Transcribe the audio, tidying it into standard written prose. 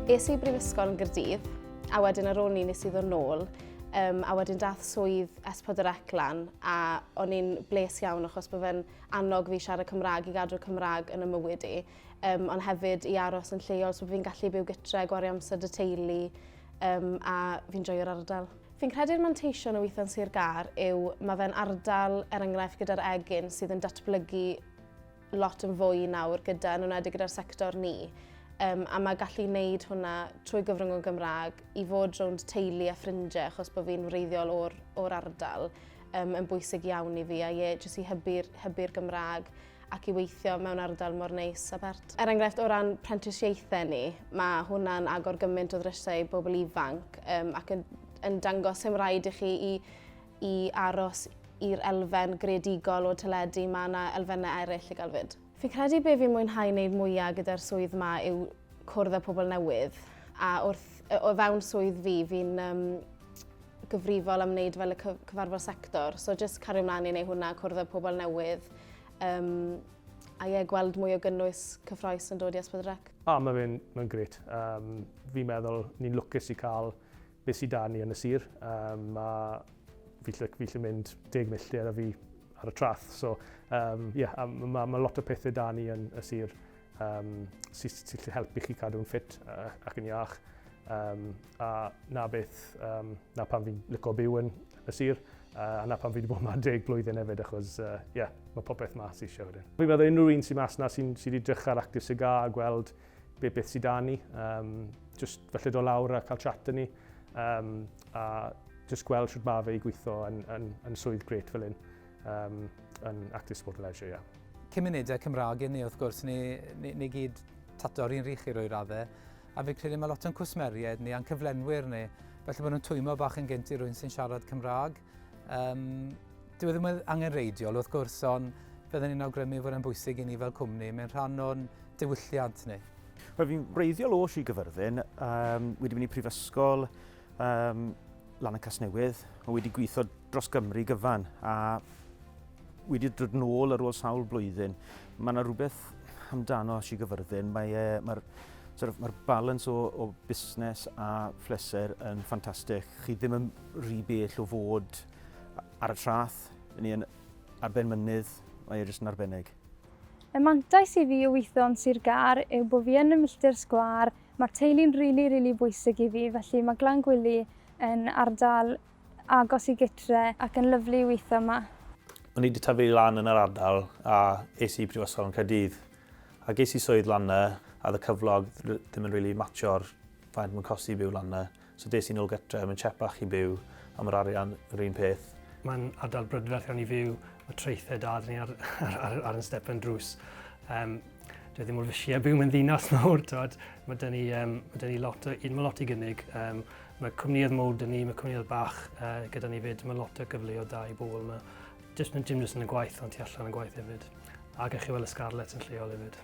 Es i brifysgol yn Gaerdydd, a wedyn ar ôl ni nes i ddod nôl, a wedyn dath swydd S4C lan, a o'n i'n bles iawn achos bod fe'n annog fi siarad Cymraeg i gadw'r Cymraeg yn y mywyd i, ond hefyd i aros yn lleol, so fi'n gallu byw gytre, gwario amser dy teulu, a fi'n joio'r ardal. Fi'n credu'r Manteision o weithio yn Sir Gâr yw, mae fe'n ardal enghraifft gyda'r egin sydd yn datblygu lot yn fwy nawr gyda, yn enwedig gyda'r sector ni. A mae gallu wneud hwnna trwy gyfrwng o Gymraeg i fod rownd teulu a ffrindiau achos bod fi'n wreiddiol o'r ardal yn bwysig iawn i fi a jyst i hybu'r Gymraeg ac i weithio mewn ardal mor neis a bert. Enghraifft o ran prentisiaethau ni, mae hwnna'n agor gymaint o ddrysau i bobl ifanc ac yn dangos sy'n rhaid i chi i aros i'r elfen greadigol o teledu, mae yna elfennau eraill i gael fyd. Fi'n credu be fi'n mwynhau wneud mwyaf gyda'r swydd yma yw cwrdd â pobl newydd. A o fewn swydd fi'n gyfrifol am wneud fel y cyfarfod sector. So jyst cario ymlaen i wneud hwnna, cwrdd â pobl newydd. A gweld mwy o gynnwys cyffroes yn dod i S4C. Mae fe'n gret. Fi'n meddwl ni'n lwcus i cael beth sydd da ni yn y sir. Fi'n mynd 10 milltir a fi ar y trath. So, mae lot o pethau da ni yn y sir sy'n helpu chi cadw'n ffit ac yn iach. A na pan fi'n licio byw yn y sir, a na pan fi wedi bod yma 10 blwyddyn hefyd, achos mae popeth mas eisiau wedyn. Fi'n meddwl unrhyw un sy'n mas na sy'n edrych ar active Sir Gâr a gweld beth sydd da ni. Just felly dod lawr a cael chat â ni. A just gweld sut mae fe i gweithio yn swydd gret fel hyn. Yn active sport and leisure, Cymunedau Cymraeg ni, wrth gwrs, ni gyd tator i'n rych i roi raddau, a fi'n credu mae lot yn cwsmeriaid ni a'n cyflenwyr ni, felly bod nhw'n twymo bach yn gynt i rwy'n sy'n siarad Cymraeg. Dyw e ddim angen reidiol, wrth gwrs, ond byddwn ni'n awgrymu fod yn bwysig i ni fel cwmni, mae'n rhan o'n diwylliant ni. Fi'n reiddiol o Sir Gyfyrddin, wedi mynd i prifysgol lan y Casnewydd, a wedi gweithio dros Gymru gyfan, a wedi dod nôl ar ôl sawl blwyddyn. Mae yna rhywbeth amdano Sir Gyfyrddin. Mae'r balans o busnes a phleser yn ffantastig. Chi ddim yn rhy bell o fod ar y trath, ni yn arben mynydd, mae jyst yn arbennig. Y mantais i fi o weithio yn Sir Gâr yw bod fi yn y milltir sgwâr. Mae'r teulu'n rili bwysig i fi, felly mae Glan Gwili yn ardal agos i gytre ac yn lyflu i weithio yma. O'n i wedi tyfu lan yn yr ardal a es i brifysgol yn Caerdydd. A ges i swydd lan yna a y cyflog ddim yn really matcho'r faint mae'n costi byw lan yna. So des i nôl gytre, mae'n chepach i byw a mae'r arian yr un peth. Mae'n ardal brydferth iawn i fyw, mae treithau dad ni ar yn step yn drws. Dwi ddim mor fysi a byw mewn ddinas mawr, mae dyn ni lot i gynnig. Mae cwmnïedd mowr dyn ni, mae cwmnïedd bach gyda ni fyd, mae lot o gyfleoedd da i bobl yma. Dim jyst yn y gwaith, ond tu allan y gwaith hefyd. A gech chi weld y Scarlett yn lleol hefyd.